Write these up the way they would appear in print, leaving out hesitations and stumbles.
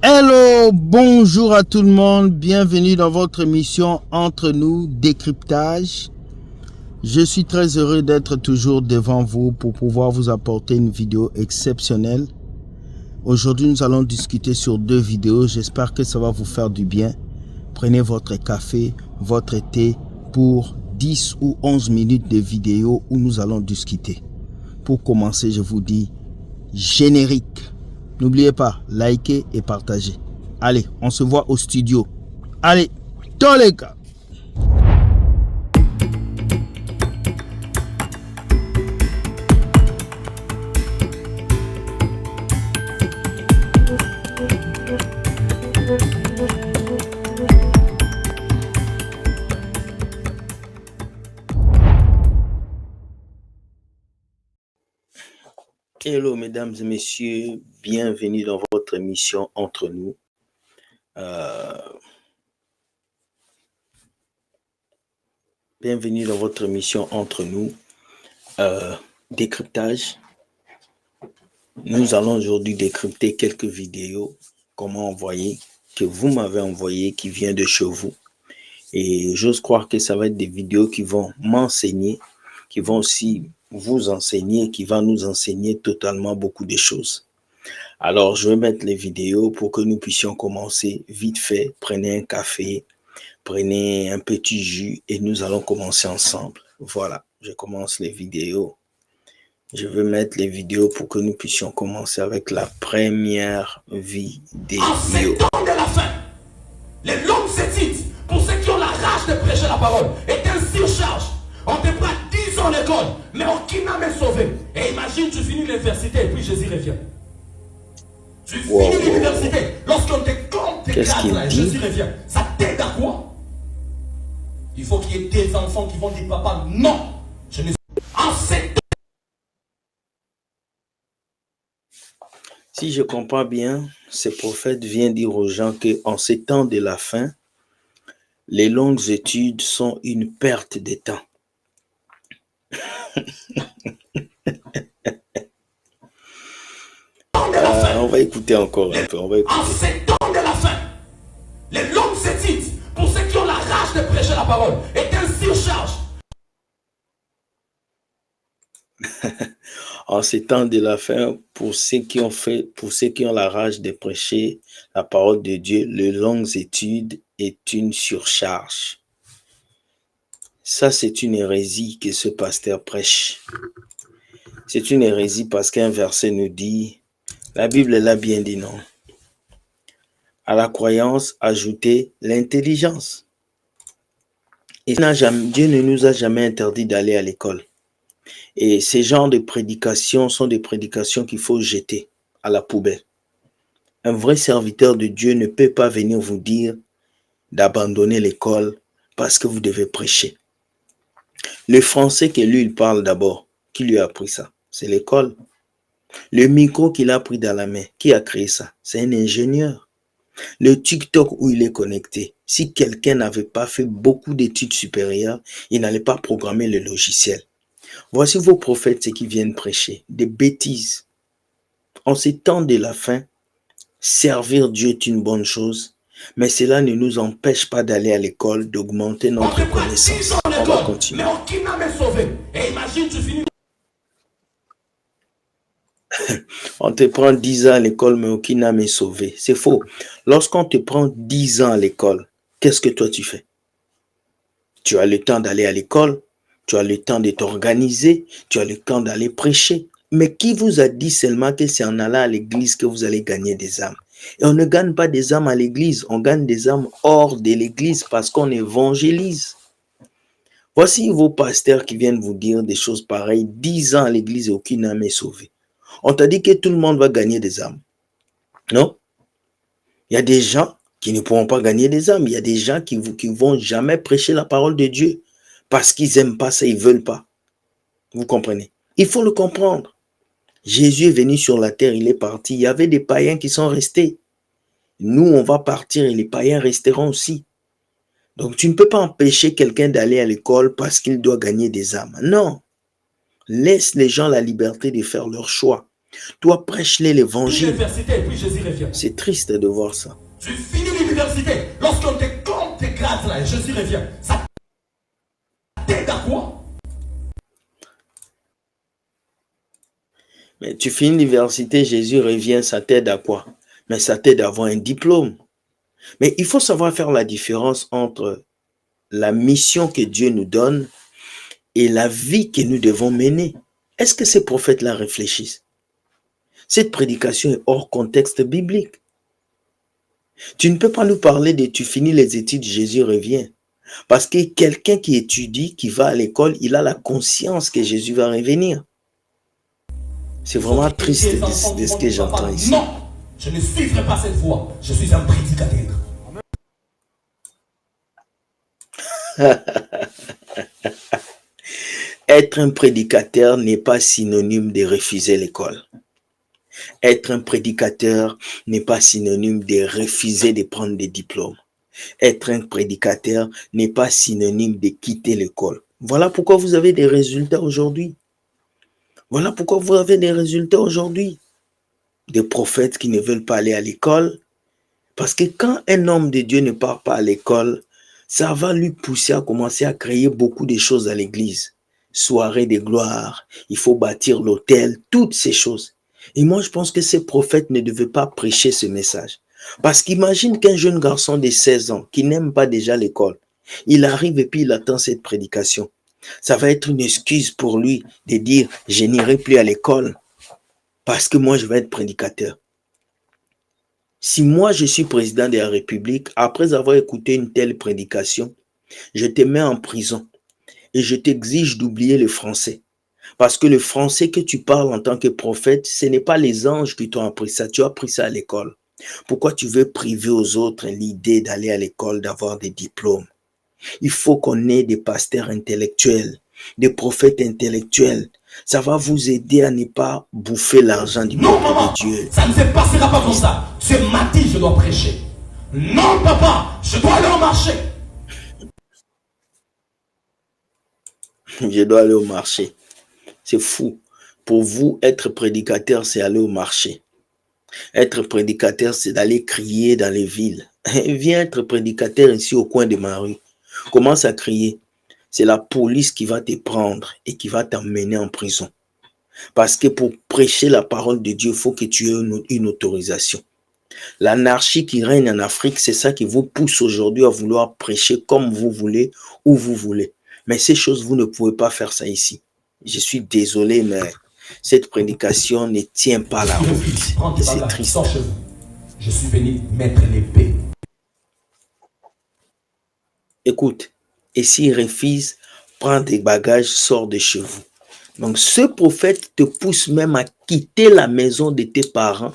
Hello, bonjour à tout le monde, bienvenue dans votre émission Entre nous, décryptage. Je suis très heureux d'être toujours devant vous pour pouvoir vous apporter une vidéo exceptionnelle. Aujourd'hui, nous allons discuter sur 2 vidéos, j'espère que ça va vous faire du bien. Prenez votre café, votre thé pour 10 ou 11 minutes de vidéo où nous allons discuter. Pour commencer, je vous dis générique. N'oubliez pas, likez et partagez. Allez, on se voit au studio. Allez, tous les gars. Hello mesdames et messieurs, bienvenue dans votre émission Entre nous. Bienvenue dans votre émission Entre nous, décryptage. Nous allons aujourd'hui décrypter quelques vidéos comment envoyer, que vous m'avez envoyé, qui vient de chez vous. Et j'ose croire que ça va être des vidéos qui vont m'enseigner, qui vont aussi vous enseigner, qui vont nous enseigner totalement beaucoup de choses. Alors, je vais mettre les vidéos pour que nous puissions commencer vite fait. Prenez un café, prenez un petit jus et nous allons commencer ensemble. Voilà, je commence les vidéos. Je vais mettre les vidéos pour que nous puissions commencer avec la première vidéo. En ces temps de la fin, les longues études, pour ceux qui ont la rage de prêcher la parole, est un surcharge. On te prend 10 ans à l'école, mais aucun âme est sauvé. Et imagine, tu finis l'université et puis Jésus revient. Tu finis l'université, lorsqu'on te compte tes cadres là, et Jésus revient. Ça t'aide à quoi? Il faut qu'il y ait des enfants qui vont dire, papa, non, je ne suis pas. En ces Si je comprends bien, ce prophète vient dire aux gens qu'en ces temps de la fin, les longues études sont une perte de temps. On va écouter encore un peu. En ces temps de la fin, les longues études, pour ceux qui ont la rage de prêcher la parole, est un surcharge. En ces temps de la fin, pour ceux qui ont la rage de prêcher la parole de Dieu, les longues études est une surcharge. Ça, c'est une hérésie que ce pasteur prêche. C'est une hérésie parce qu'un verset nous dit, la Bible l'a bien dit, non? À la croyance, ajoutez l'intelligence. Et Dieu ne nous a jamais interdit d'aller à l'école. Et ces genres de prédications sont des prédications qu'il faut jeter à la poubelle. Un vrai serviteur de Dieu ne peut pas venir vous dire d'abandonner l'école parce que vous devez prêcher. Le français que lui, il parle d'abord, qui lui a appris ça? C'est l'école. Le micro qu'il a pris dans la main, qui a créé ça? C'est un ingénieur. Le TikTok où il est connecté, si quelqu'un n'avait pas fait beaucoup d'études supérieures, il n'allait pas programmer le logiciel. Voici vos prophètes, ceux qui viennent prêcher, des bêtises. En ces temps de la fin, servir Dieu est une bonne chose, mais cela ne nous empêche pas d'aller à l'école, d'augmenter notre connaissance. On va continuer. Mais aucun âme est sauvé. Et imagine, tu finis. On te prend 10 ans à l'école, mais aucune âme est sauvée. C'est faux. Lorsqu'on te prend 10 ans à l'école, qu'est-ce que toi tu fais? Tu as le temps d'aller à l'école, tu as le temps de t'organiser, tu as le temps d'aller prêcher. Mais qui vous a dit seulement que c'est en allant à l'église que vous allez gagner des âmes? Et on ne gagne pas des âmes à l'église, on gagne des âmes hors de l'église parce qu'on évangélise. Voici vos pasteurs qui viennent vous dire des choses pareilles, 10 ans à l'église et aucune âme est sauvée. On t'a dit que tout le monde va gagner des âmes. Non? Il y a des gens qui ne pourront pas gagner des âmes. Il y a des gens qui ne vont jamais prêcher la parole de Dieu parce qu'ils n'aiment pas ça, ils ne veulent pas. Vous comprenez? Il faut le comprendre. Jésus est venu sur la terre, il est parti. Il y avait des païens qui sont restés. Nous, on va partir et les païens resteront aussi. Donc, tu ne peux pas empêcher quelqu'un d'aller à l'école parce qu'il doit gagner des âmes. Non. Laisse les gens la liberté de faire leur choix. Toi, prêche-les l'évangile. L'université et puis Jésus revient. C'est triste de voir ça. Tu finis l'université. Lorsqu'on te compte tes grades là, et Jésus revient. Ça t'aide à quoi? Mais tu finis l'université, Jésus revient, ça t'aide à quoi? Mais ça t'aide à avoir un diplôme. Mais il faut savoir faire la différence entre la mission que Dieu nous donne et la vie que nous devons mener. Est-ce que ces prophètes-là réfléchissent? Cette prédication est hors contexte biblique. Tu ne peux pas nous parler de tu finis les études, Jésus revient. Parce que quelqu'un qui étudie, qui va à l'école, il a la conscience que Jésus va revenir. C'est vraiment triste de ce que j'entends ici. Non, je ne suivrai pas cette voie. Je suis un prédicateur. Être un prédicateur n'est pas synonyme de refuser l'école. Être un prédicateur n'est pas synonyme de refuser de prendre des diplômes. Être un prédicateur n'est pas synonyme de quitter l'école. Voilà pourquoi vous avez des résultats aujourd'hui. Voilà pourquoi vous avez des résultats aujourd'hui. Des prophètes qui ne veulent pas aller à l'école. Parce que quand un homme de Dieu ne part pas à l'école, ça va lui pousser à commencer à créer beaucoup de choses à l'église. Soirée de gloire, il faut bâtir l'autel, toutes ces choses. Et moi, je pense que ces prophètes ne devaient pas prêcher ce message. Parce qu'imagine qu'un jeune garçon de 16 ans qui n'aime pas déjà l'école, il arrive et puis il attend cette prédication. Ça va être une excuse pour lui de dire « je n'irai plus à l'école parce que moi je vais être prédicateur ». Si moi je suis président de la République, après avoir écouté une telle prédication, je te mets en prison et je t'exige d'oublier le français. Parce que le français que tu parles en tant que prophète, ce n'est pas les anges qui t'ont appris ça, tu as appris ça à l'école. Pourquoi tu veux priver aux autres l'idée d'aller à l'école, d'avoir des diplômes? Il faut qu'on ait des pasteurs intellectuels, des prophètes intellectuels. Ça va vous aider à ne pas bouffer l'argent du peuple de Dieu. Ça ne se passera pas comme ça. Ce matin, je dois prêcher. Non, papa, je dois aller au marché. Je dois aller au marché. C'est fou. Pour vous, être prédicateur, c'est aller au marché. Être prédicateur, c'est d'aller crier dans les villes. Viens être prédicateur ici au coin de ma rue. Commence à crier. C'est la police qui va te prendre et qui va t'emmener en prison. Parce que pour prêcher la parole de Dieu, il faut que tu aies une autorisation. L'anarchie qui règne en Afrique, c'est ça qui vous pousse aujourd'hui à vouloir prêcher comme vous voulez, où vous voulez. Mais ces choses, vous ne pouvez pas faire ça ici. Je suis désolé, mais cette prédication ne tient pas la route. C'est triste. Je suis venu mettre l'épée. Écoute, et s'il refuse, prends tes bagages, sors de chez vous. Donc ce prophète te pousse même à quitter la maison de tes parents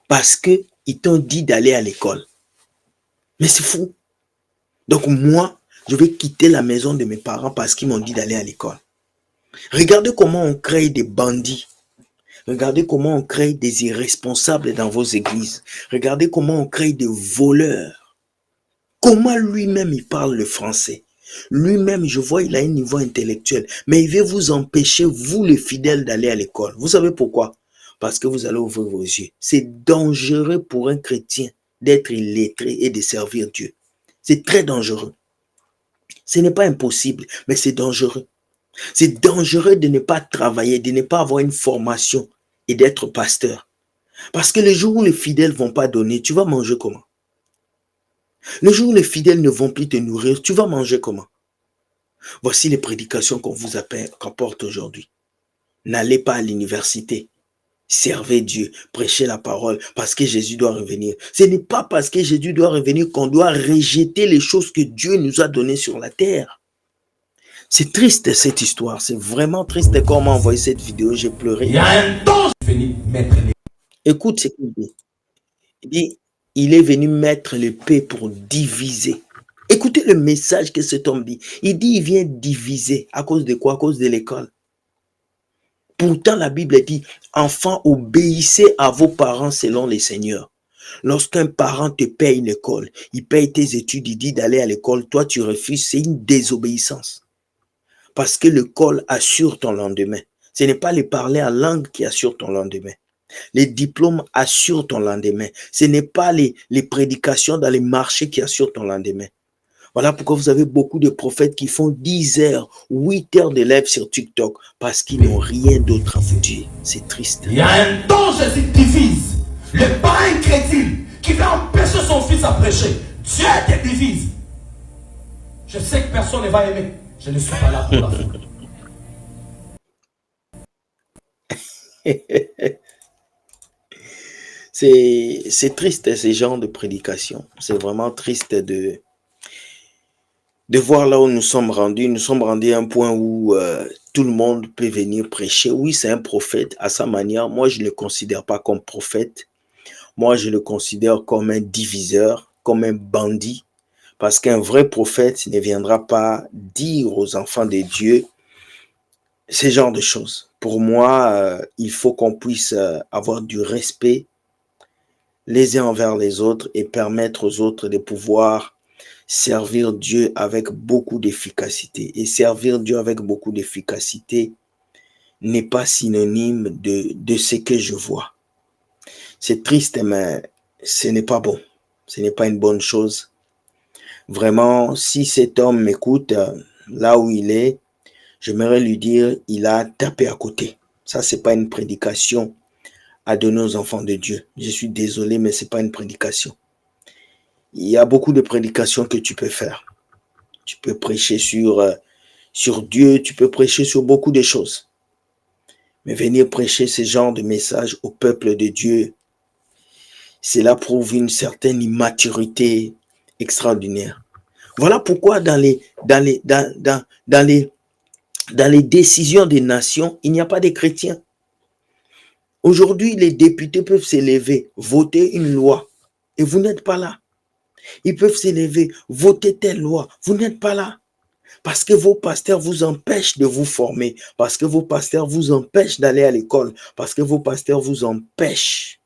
parce qu'ils t'ont dit d'aller à l'école. Mais c'est fou. Donc moi, je vais quitter la maison de mes parents parce qu'ils m'ont dit d'aller à l'école. Regardez comment on crée des bandits. Regardez comment on crée des irresponsables dans vos églises. Regardez comment on crée des voleurs. Comment lui-même il parle le français. Lui-même, je vois, il a un niveau intellectuel. Mais il veut vous empêcher, vous les fidèles, d'aller à l'école. Vous savez pourquoi? Parce que vous allez ouvrir vos yeux. C'est dangereux pour un chrétien d'être illettré et de servir Dieu. C'est très dangereux. Ce n'est pas impossible, mais c'est dangereux. C'est dangereux de ne pas travailler, de ne pas avoir une formation et d'être pasteur. Parce que le jour où les fidèles ne vont pas donner, tu vas manger comment? Le jour où les fidèles ne vont plus te nourrir, tu vas manger comment? Voici les prédications qu'on vous apporte aujourd'hui. N'allez pas à l'université. Servez Dieu, prêchez la parole parce que Jésus doit revenir. Ce n'est pas parce que Jésus doit revenir qu'on doit rejeter les choses que Dieu nous a données sur la terre. C'est triste cette histoire, c'est vraiment triste. Quand on m'a envoyé cette vidéo, j'ai pleuré. Il y a un temps, je suis venu mettre l'épée. Écoute ce qu'il dit. Il dit, il est venu mettre l'épée pour diviser. Écoutez le message que cet homme dit. Il dit, il vient diviser. À cause de quoi? À cause de l'école. Pourtant, la Bible dit, enfants, obéissez à vos parents selon les seigneurs. Lorsqu'un parent te paye l'école, il paye tes études, il dit d'aller à l'école, toi tu refuses, c'est une désobéissance. Parce que l'école assure ton lendemain. Ce n'est pas les parler en langue qui assurent ton lendemain. Les diplômes assurent ton lendemain. Ce n'est pas les prédications dans les marchés qui assurent ton lendemain. Voilà pourquoi vous avez beaucoup de prophètes qui font 10 heures, 8 heures de live sur TikTok parce qu'ils n'ont rien d'autre à vous dire. C'est triste. Il y a un temps, Jésus divise. Le parrain crétin qui va empêcher son fils à prêcher. Dieu te divise. Je sais que personne ne va aimer. Je ne suis pas là pour la faire. C'est triste, ces genres de prédication. C'est vraiment triste de voir là où nous sommes rendus. Nous sommes rendus à un point où tout le monde peut venir prêcher. Oui, c'est un prophète à sa manière. Moi, je ne le considère pas comme prophète. Moi, je le considère comme un diviseur, comme un bandit. Parce qu'un vrai prophète ne viendra pas dire aux enfants de Dieu ce genre de choses. Pour moi, il faut qu'on puisse avoir du respect les uns envers les autres et permettre aux autres de pouvoir servir Dieu avec beaucoup d'efficacité. Et servir Dieu avec beaucoup d'efficacité n'est pas synonyme de ce que je vois. C'est triste, mais ce n'est pas bon. Ce n'est pas une bonne chose. Vraiment, si cet homme m'écoute là où il est, j'aimerais lui dire, il a tapé à côté. Ça, c'est pas une prédication à donner aux enfants de Dieu. Je suis désolé, mais c'est pas une prédication. Il y a beaucoup de prédications que tu peux faire. Tu peux prêcher sur Dieu, tu peux prêcher sur beaucoup de choses. Mais venir prêcher ce genre de message au peuple de Dieu, cela prouve une certaine immaturité extraordinaire. Voilà pourquoi dans les décisions des nations, il n'y a pas de chrétiens. Aujourd'hui, les députés peuvent s'élever, voter une loi, et vous n'êtes pas là. Ils peuvent s'élever, voter telle loi, vous n'êtes pas là. Parce que vos pasteurs vous empêchent de vous former, parce que vos pasteurs vous empêchent d'aller à l'école, parce que vos pasteurs vous empêchent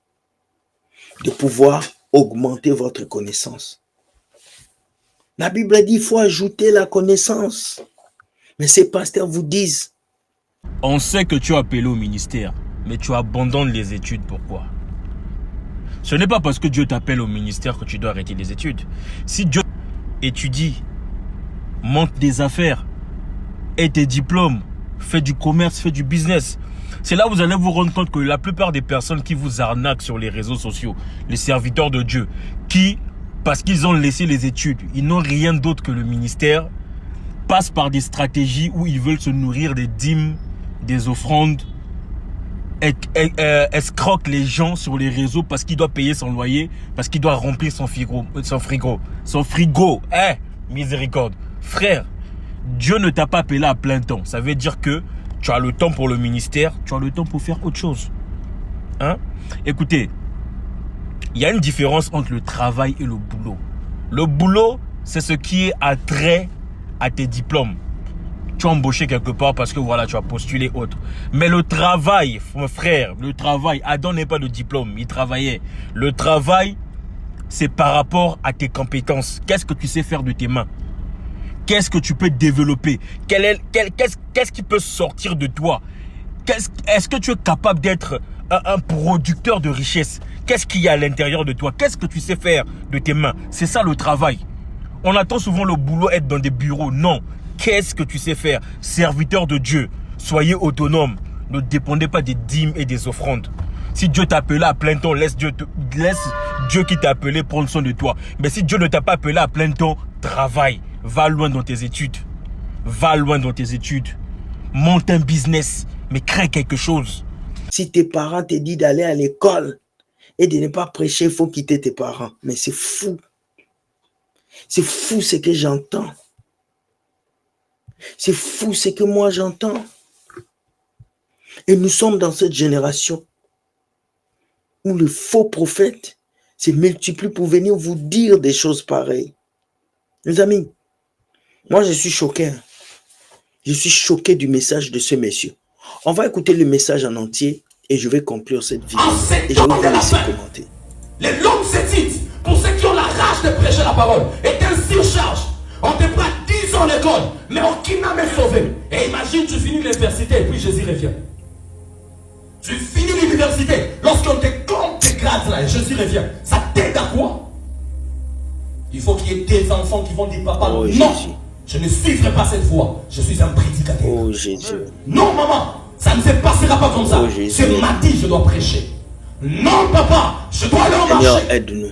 de pouvoir augmenter votre connaissance. La Bible dit qu'il faut ajouter la connaissance. Mais ces pasteurs vous disent... On sait que tu es appelé au ministère, mais tu abandonnes les études. Pourquoi? Ce n'est pas parce que Dieu t'appelle au ministère que tu dois arrêter les études. Si Dieu étudie, monte des affaires, ait tes diplômes, fait du commerce, fait du business, c'est là où vous allez vous rendre compte que la plupart des personnes qui vous arnaquent sur les réseaux sociaux, les serviteurs de Dieu, qui, parce qu'ils ont laissé les études, ils n'ont rien d'autre que le ministère, passent par des stratégies où ils veulent se nourrir des dîmes, des offrandes, escroquent les gens sur les réseaux parce qu'il doit payer son loyer, parce qu'il doit remplir son frigo. Miséricorde. Frère, Dieu ne t'a pas appelé à plein temps. Ça veut dire que tu as le temps pour le ministère, tu as le temps pour faire autre chose. Écoutez, il y a une différence entre le travail et le boulot. Le boulot, c'est ce qui est attrait à tes diplômes. Tu as embauché quelque part parce que voilà, tu as postulé autre. Mais le travail, mon frère, le travail, Adam n'est pas de diplôme, il travaillait. Le travail, c'est par rapport à tes compétences. Qu'est-ce que tu sais faire de tes mains? Qu'est-ce que tu peux développer? Qu'est-ce qui peut sortir de toi? Est-ce que tu es capable d'être un producteur de richesse? Qu'est-ce qu'il y a à l'intérieur de toi? Qu'est-ce que tu sais faire de tes mains? C'est ça le travail. On attend souvent le boulot être dans des bureaux. Non. Qu'est-ce que tu sais faire? Serviteur de Dieu. Soyez autonome. Ne dépendez pas des dîmes et des offrandes. Si Dieu t'a appelé à plein temps, laisse Dieu qui t'a appelé prendre soin de toi. Mais si Dieu ne t'a pas appelé à plein temps, travaille. Va loin dans tes études. Va loin dans tes études. Monte un business, mais crée quelque chose. Si tes parents te disent d'aller à l'école et de ne pas prêcher, il faut quitter tes parents. Mais c'est fou. C'est fou ce que j'entends. C'est fou ce que moi j'entends. Et nous sommes dans cette génération où les faux prophètes se multiplient pour venir vous dire des choses pareilles. Les amis, moi je suis choqué. Je suis choqué du message de ce monsieur. On va écouter le message en entier et je vais conclure cette vidéo. Et je vais vous laisser commenter. Les longues études, pour ceux qui ont la rage de prêcher la parole, est un surcharge. On te prend 10 ans à l'école, mais aucun n'a même sauvé. Et imagine, tu finis l'université et puis Jésus revient. Tu finis l'université. Lorsqu'on te compte tes grades là, et je suis revient, ça t'aide à quoi? Il faut qu'il y ait des enfants qui vont dire papa, Oh, non, Jésus. je ne suivrai pas cette voie. Je suis un prédicateur. Oh Jésus. Non maman, ça ne se passera pas comme ça. Oh, Jésus. C'est mardi, je dois prêcher. Non papa, je dois aller au Seigneur, marché. aide-nous.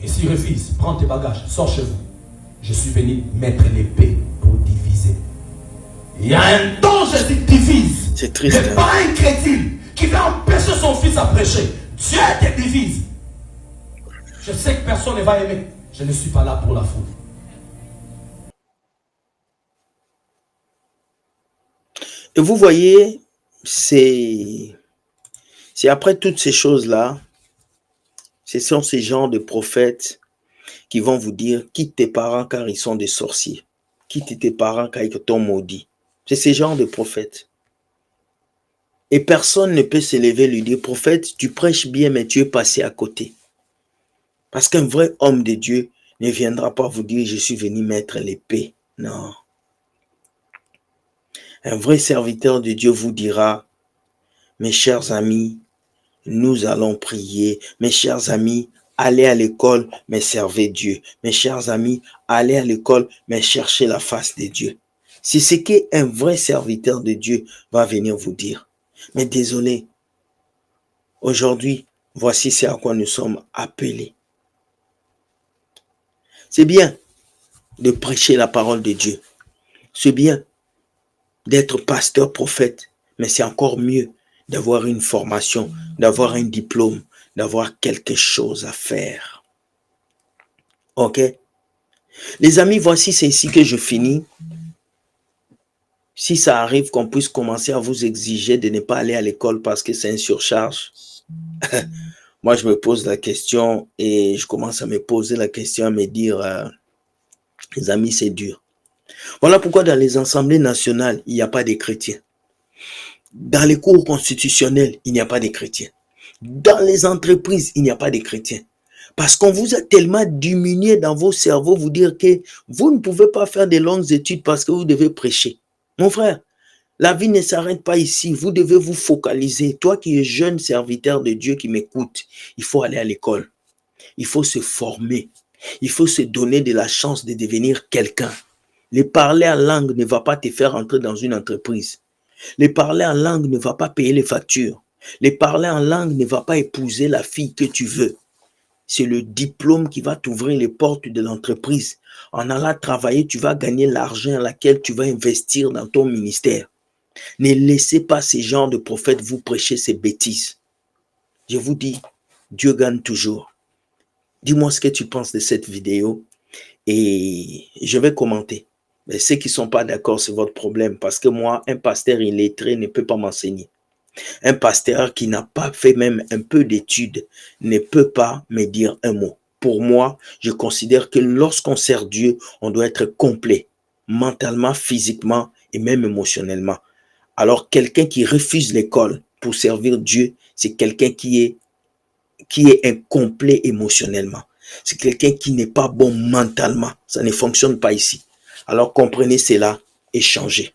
Et s'il refuse, prends tes bagages, sors chez vous. Je suis venu mettre l'épée pour diviser. Il y a un temps, je dis divise. C'est triste. Mais pas un chrétien qui va empêcher son fils à prêcher. Dieu te divise. Je sais que personne ne va aimer. Je ne suis pas là pour la foule. Et vous voyez, c'est après toutes ces choses-là, ce sont ces genres de prophètes qui vont vous dire, quitte tes parents car ils sont des sorciers. Quitte tes parents car ils t'ont maudit. C'est ces genres de prophètes. Et personne ne peut s'élever et lui dire, prophète, tu prêches bien, mais tu es passé à côté. Parce qu'un vrai homme de Dieu ne viendra pas vous dire, je suis venu mettre l'épée. Non. Un vrai serviteur de Dieu vous dira, mes chers amis, nous allons prier. Mes chers amis, allez à l'école, mais servez Dieu. Mes chers amis, allez à l'école, mais cherchez la face de Dieu. C'est ce qu'un vrai serviteur de Dieu va venir vous dire. Mais désolé, aujourd'hui, voici ce à quoi nous sommes appelés. C'est bien de prêcher la parole de Dieu. C'est bien d'être pasteur, prophète, mais c'est encore mieux d'avoir une formation, d'avoir un diplôme, d'avoir quelque chose à faire. Ok? Les amis, voici, c'est ici que je finis. Si ça arrive qu'on puisse commencer à vous exiger de ne pas aller à l'école parce que c'est une surcharge, moi je me pose la question et je commence à me poser la question, à me dire, les amis, c'est dur. Voilà pourquoi dans les assemblées nationales, il n'y a pas de chrétiens. Dans les cours constitutionnels, il n'y a pas de chrétiens. Dans les entreprises, il n'y a pas de chrétiens. Parce qu'on vous a tellement diminué dans vos cerveaux, vous dire que vous ne pouvez pas faire de longues études parce que vous devez prêcher. Mon frère, la vie ne s'arrête pas ici. Vous devez vous focaliser. Toi qui es jeune serviteur de Dieu qui m'écoute, il faut aller à l'école. Il faut se former. Il faut se donner de la chance de devenir quelqu'un. Le parler en langue ne va pas te faire entrer dans une entreprise. Le parler en langue ne va pas payer les factures. Le parler en langue ne va pas épouser la fille que tu veux. C'est le diplôme qui va t'ouvrir les portes de l'entreprise. En allant travailler, tu vas gagner l'argent à laquelle tu vas investir dans ton ministère. Ne laissez pas ces genres de prophètes vous prêcher ces bêtises. Je vous dis, Dieu gagne toujours. Dis-moi ce que tu penses de cette vidéo et je vais commenter. Mais ceux qui ne sont pas d'accord, c'est votre problème parce que moi, un pasteur illettré ne peut pas m'enseigner. Un pasteur qui n'a pas fait même un peu d'études ne peut pas me dire un mot. Pour moi, je considère que lorsqu'on sert Dieu, on doit être complet, mentalement, physiquement et même émotionnellement. Alors, quelqu'un qui refuse l'école pour servir Dieu, c'est quelqu'un qui est incomplet émotionnellement. C'est quelqu'un qui n'est pas bon mentalement. Ça ne fonctionne pas ici. Alors, comprenez cela et changez.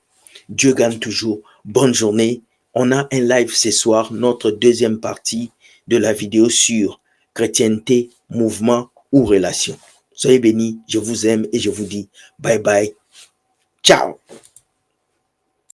Dieu gagne toujours. Bonne journée. On a un live ce soir, notre deuxième partie de la vidéo sur chrétienté, mouvement ou relation. Soyez bénis, je vous aime et je vous dis bye bye. Ciao.